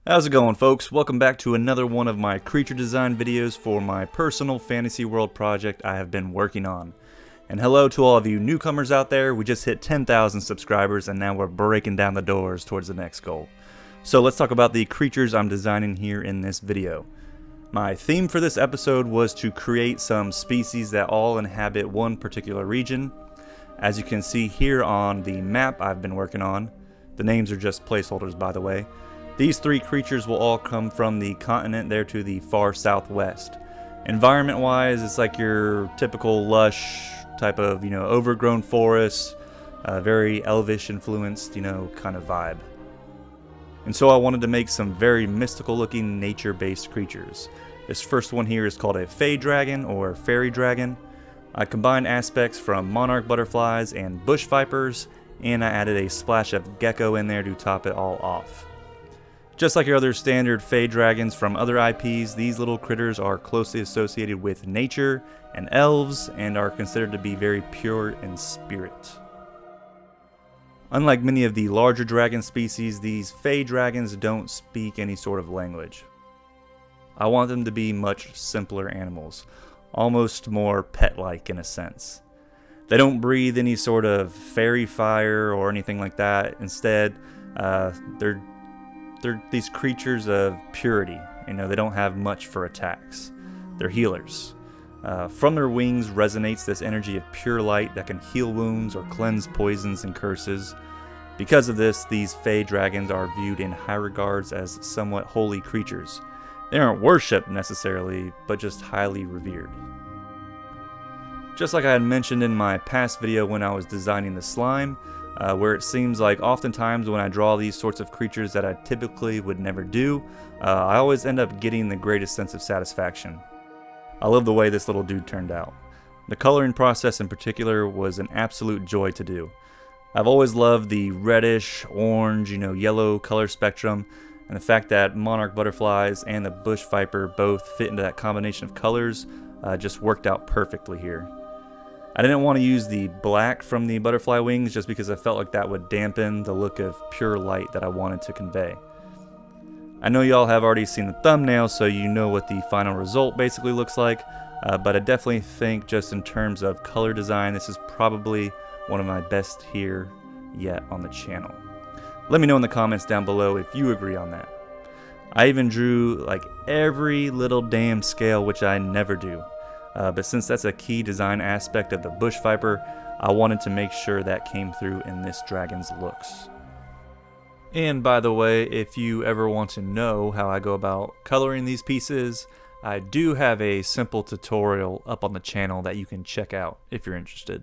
How's it going, folks? Welcome back to another one of my creature design videos for my personal fantasy world project I have been working on. And hello to all of you newcomers out there. We just hit 10,000 subscribers and now we're breaking down the doors towards the next goal. So let's talk about the creatures I'm designing here in this video. My theme for this episode was to create some species that all inhabit one particular region. As you can see here on the map I've been working on, the names are just placeholders by the way. These three creatures will all come from the continent there to the far southwest. Environment wise, it's like your typical lush type of, overgrown forest, very elvish influenced, kind of vibe. And so I wanted to make some very mystical looking nature based creatures. This first one here is called a Fae Dragon or Fairy Dragon. I combined aspects from monarch butterflies and bush vipers, and I added a splash of gecko in there to top it all off. Just like your other standard Fae Dragons from other IPs, these little critters are closely associated with nature and elves and are considered to be very pure in spirit. Unlike many of the larger dragon species, these Fae Dragons don't speak any sort of language. I want them to be much simpler animals, almost more pet-like in a sense. They don't breathe any sort of fairy fire or anything like that. Instead, they're these creatures of purity. They don't have much for attacks. They're healers. From their wings resonates this energy of pure light that can heal wounds or cleanse poisons and curses. Because of this, these Fae Dragons are viewed in high regards as somewhat holy creatures. They aren't worshipped necessarily, but just highly revered. Just like I had mentioned in my past video when I was designing the slime, where it seems like oftentimes when I draw these sorts of creatures that I typically would never do, I always end up getting the greatest sense of satisfaction. I love the way this little dude turned out. The coloring process in particular was an absolute joy to do. I've always loved the reddish, orange, yellow color spectrum, and the fact that monarch butterflies and the bush viper both fit into that combination of colors just worked out perfectly here. I didn't want to use the black from the butterfly wings just because I felt like that would dampen the look of pure light that I wanted to convey. I know y'all have already seen the thumbnail, so you know what the final result basically looks like, but I definitely think just in terms of color design, this is probably one of my best here yet on the channel. Let me know in the comments down below if you agree on that. I even drew like every little damn scale, which I never do. But since that's a key design aspect of the bush viper, I wanted to make sure that came through in this dragon's looks. And by the way, if you ever want to know how I go about coloring these pieces, I do have a simple tutorial up on the channel that you can check out if you're interested.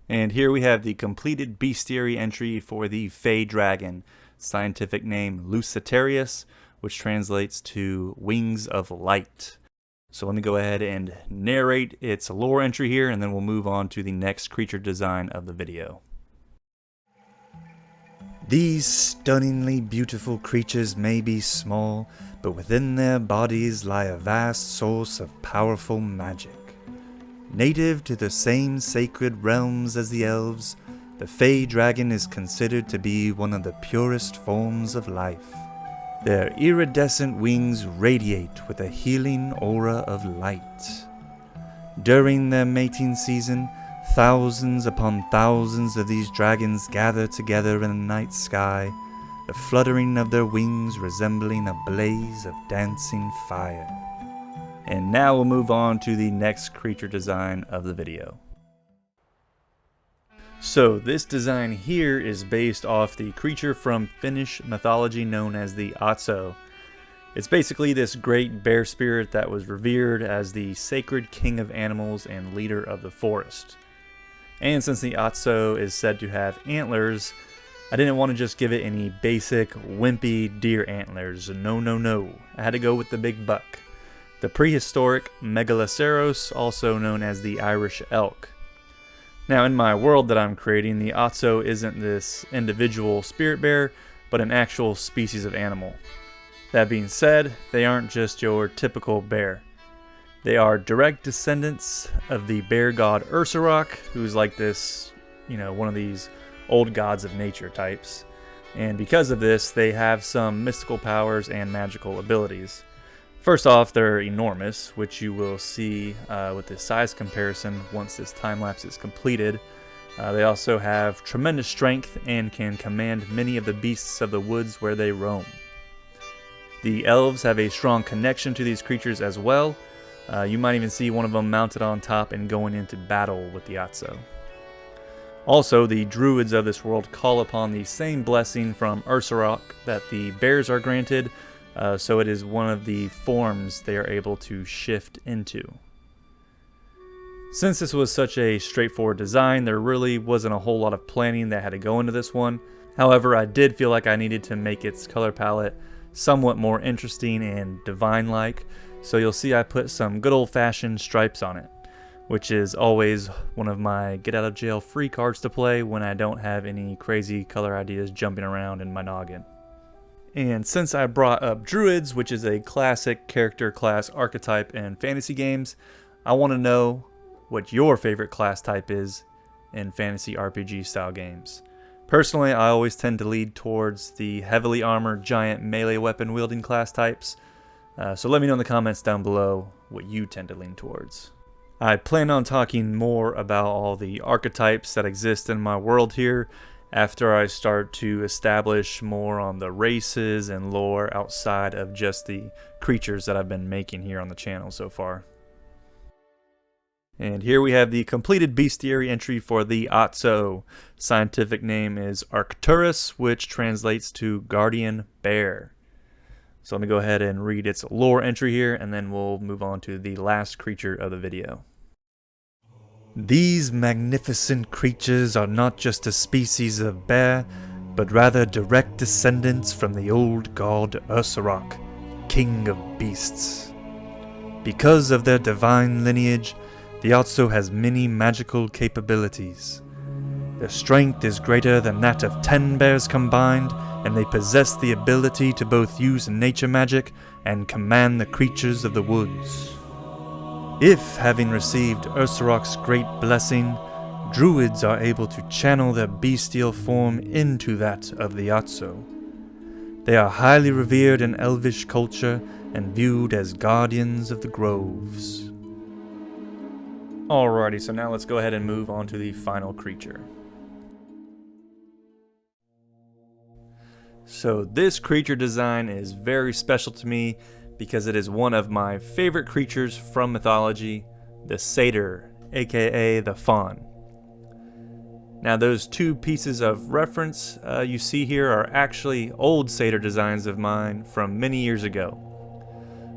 And here we have the completed bestiary entry for the Fae Dragon, scientific name Lucitarius, which translates to Wings of Light. So let me go ahead and narrate its lore entry here, and then we'll move on to the next creature design of the video. These stunningly beautiful creatures may be small, but within their bodies lie a vast source of powerful magic. Native to the same sacred realms as the elves, the Fae Dragon is considered to be one of the purest forms of life. Their iridescent wings radiate with a healing aura of light. During their mating season, thousands upon thousands of these dragons gather together in the night sky, the fluttering of their wings resembling a blaze of dancing fire. And now we'll move on to the next creature design of the video. So this design here is based off the creature from Finnish mythology known as the Otso. It's basically this great bear spirit that was revered as the sacred king of animals and leader of the forest. And since the Otso is said to have antlers, I didn't want to just give it any basic wimpy deer antlers. No. I had to go with the big buck. The prehistoric Megaloceros, also known as the Irish elk. Now in my world that I'm creating, the Otso isn't this individual spirit bear, but an actual species of animal. That being said, they aren't just your typical bear. They are direct descendants of the bear god Ursurok, who's like this, one of these old gods of nature types. And because of this, they have some mystical powers and magical abilities. First off, they're enormous, which you will see with the size comparison once this time lapse is completed. They also have tremendous strength and can command many of the beasts of the woods where they roam. The elves have a strong connection to these creatures as well. You might even see one of them mounted on top and going into battle with the Otso. Also, the druids of this world call upon the same blessing from Ursurok that the bears are granted, so it is one of the forms they are able to shift into. Since this was such a straightforward design, there really wasn't a whole lot of planning that had to go into this one. However, I did feel like I needed to make its color palette somewhat more interesting and divine-like, so you'll see I put some good old-fashioned stripes on it, which is always one of my get-out-of-jail-free cards to play when I don't have any crazy color ideas jumping around in my noggin. And since I brought up druids, which is a classic character class archetype in fantasy games, I want to know what your favorite class type is in fantasy RPG style games. Personally, I always tend to lead towards the heavily armored giant melee weapon wielding class types, so let me know in the comments down below what you tend to lean towards. I plan on talking more about all the archetypes that exist in my world here after I start to establish more on the races and lore outside of just the creatures that I've been making here on the channel so far. And here we have the completed bestiary entry for the Otso. Scientific name is Arcturus, which translates to Guardian Bear. So I'm going to go ahead and read its lore entry here, and then we'll move on to the last creature of the video. These magnificent creatures are not just a species of bear, but rather direct descendants from the old god Ursurok, king of beasts. Because of their divine lineage, the Otso has many magical capabilities. Their strength is greater than that of 10 bears combined, and they possess the ability to both use nature magic and command the creatures of the woods. If, having received Ursurok's great blessing, druids are able to channel their bestial form into that of the Otso, they are highly revered in elvish culture and viewed as guardians of the groves. Alrighty, so now let's go ahead and move on to the final creature. So this creature design is very special to me because it is one of my favorite creatures from mythology, the Satyr, aka the Faun. Now those two pieces of reference you see here are actually old Satyr designs of mine from many years ago.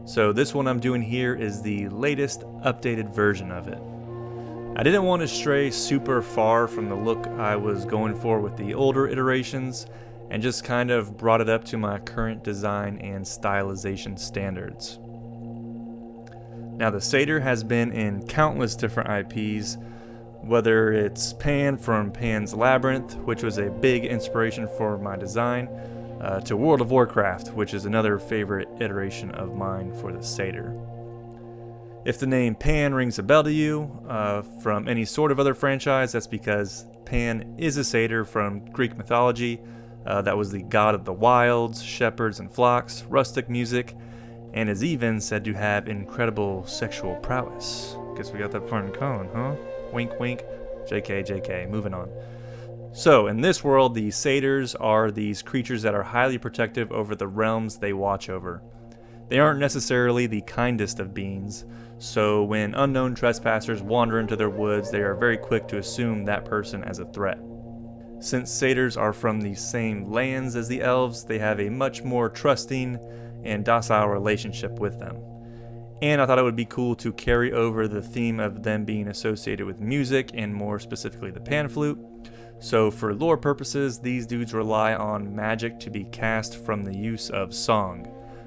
So this one I'm doing here is the latest updated version of it. I didn't want to stray super far from the look I was going for with the older iterations, and just kind of brought it up to my current design and stylization standards. Now the Satyr has been in countless different IPs, whether it's Pan from Pan's Labyrinth, which was a big inspiration for my design, to World of Warcraft, which is another favorite iteration of mine for the Satyr. If the name Pan rings a bell to you from any sort of other franchise, that's because Pan is a Satyr from Greek mythology. That was the god of the wilds, shepherds and flocks, rustic music, and is even said to have incredible sexual prowess. Guess we got that part in common, huh? Wink wink. JK, JK, moving on. So, in this world, the Satyrs are these creatures that are highly protective over the realms they watch over. They aren't necessarily the kindest of beings, so when unknown trespassers wander into their woods, they are very quick to assume that person as a threat. Since Satyrs are from the same lands as the elves, they have a much more trusting and docile relationship with them. And I thought it would be cool to carry over the theme of them being associated with music, and more specifically the pan flute. So for lore purposes, these dudes rely on magic to be cast from the use of song.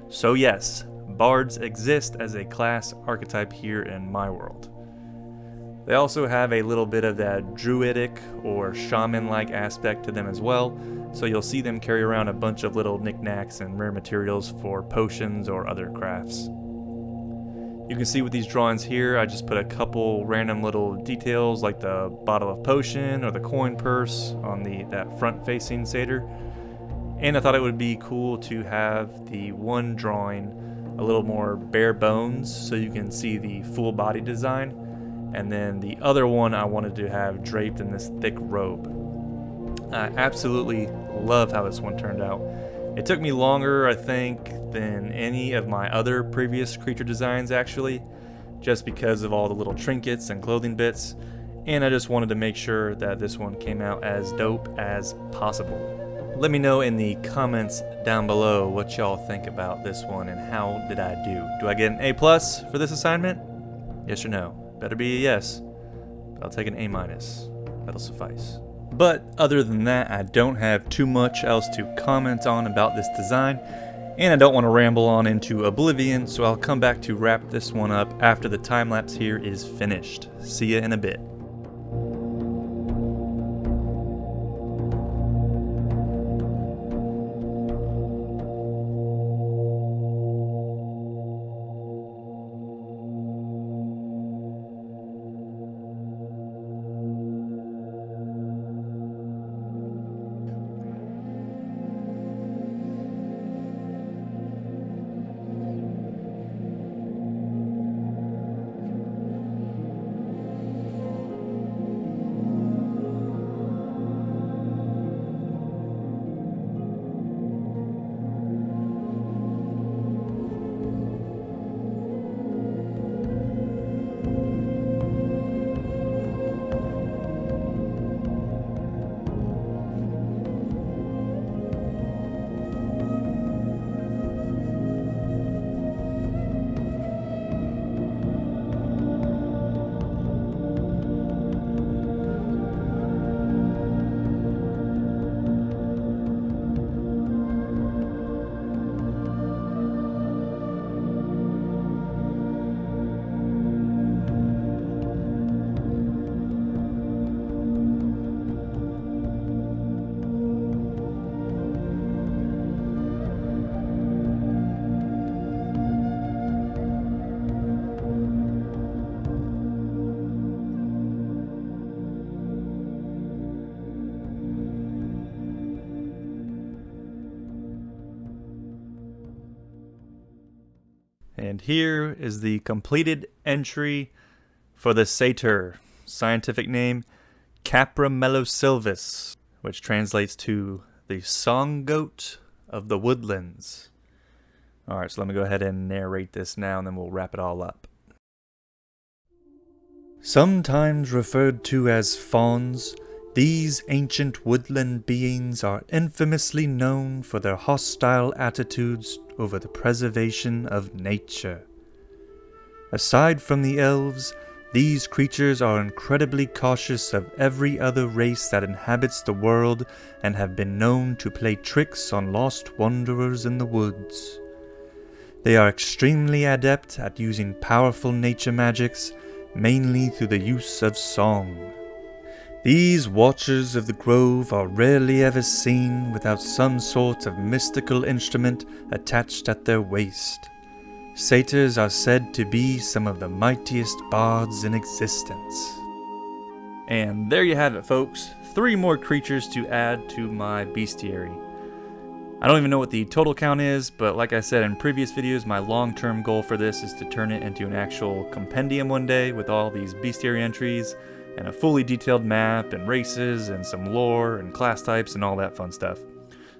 So yes, bards exist as a class archetype here in my world. They also have a little bit of that druidic or shaman-like aspect to them as well, so you'll see them carry around a bunch of little knickknacks and rare materials for potions or other crafts. You can see with these drawings here, I just put a couple random little details like the bottle of potion or the coin purse on that front-facing satyr. And I thought it would be cool to have the one drawing a little more bare bones so you can see the full body design. And then the other one I wanted to have draped in this thick robe. I absolutely love how this one turned out. It took me longer, I think, than any of my other previous creature designs actually, just because of all the little trinkets and clothing bits, and I just wanted to make sure that this one came out as dope as possible. Let me know in the comments down below what y'all think about this one and how did I do. Do I get an A+ for this assignment? Yes or no? Better be a yes, but I'll take an A-. That'll suffice. But other than that, I don't have too much else to comment on about this design, and I don't want to ramble on into oblivion, so I'll come back to wrap this one up after the time lapse here is finished. See ya in a bit. And here is the completed entry for the Satyr, scientific name Capra melosylvis, which translates to the song goat of the woodlands. Alright, so let me go ahead and narrate this now and then we'll wrap it all up. Sometimes referred to as fauns, these ancient woodland beings are infamously known for their hostile attitudes over the preservation of nature. Aside from the elves, these creatures are incredibly cautious of every other race that inhabits the world and have been known to play tricks on lost wanderers in the woods. They are extremely adept at using powerful nature magics, mainly through the use of song. These watchers of the grove are rarely ever seen without some sort of mystical instrument attached at their waist. Satyrs are said to be some of the mightiest bards in existence. And there you have it, folks. 3 more creatures to add to my bestiary. I don't even know what the total count is, but like I said in previous videos, my long-term goal for this is to turn it into an actual compendium one day with all these bestiary entries and a fully detailed map and races and some lore and class types and all that fun stuff.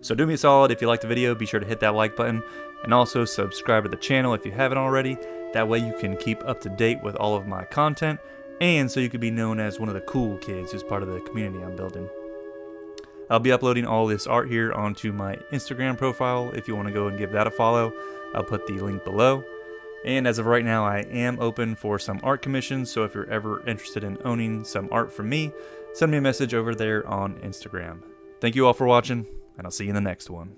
So do me a solid, if you liked the video, be sure to hit that like button and also subscribe to the channel if you haven't already. That way you can keep up to date with all of my content and so you can be known as one of the cool kids who's part of the community I'm building. I'll be uploading all this art here onto my Instagram profile if you want to go and give that a follow. I'll put the link below. And as of right now, I am open for some art commissions, so if you're ever interested in owning some art from me, send me a message over there on Instagram. Thank you all for watching, and I'll see you in the next one.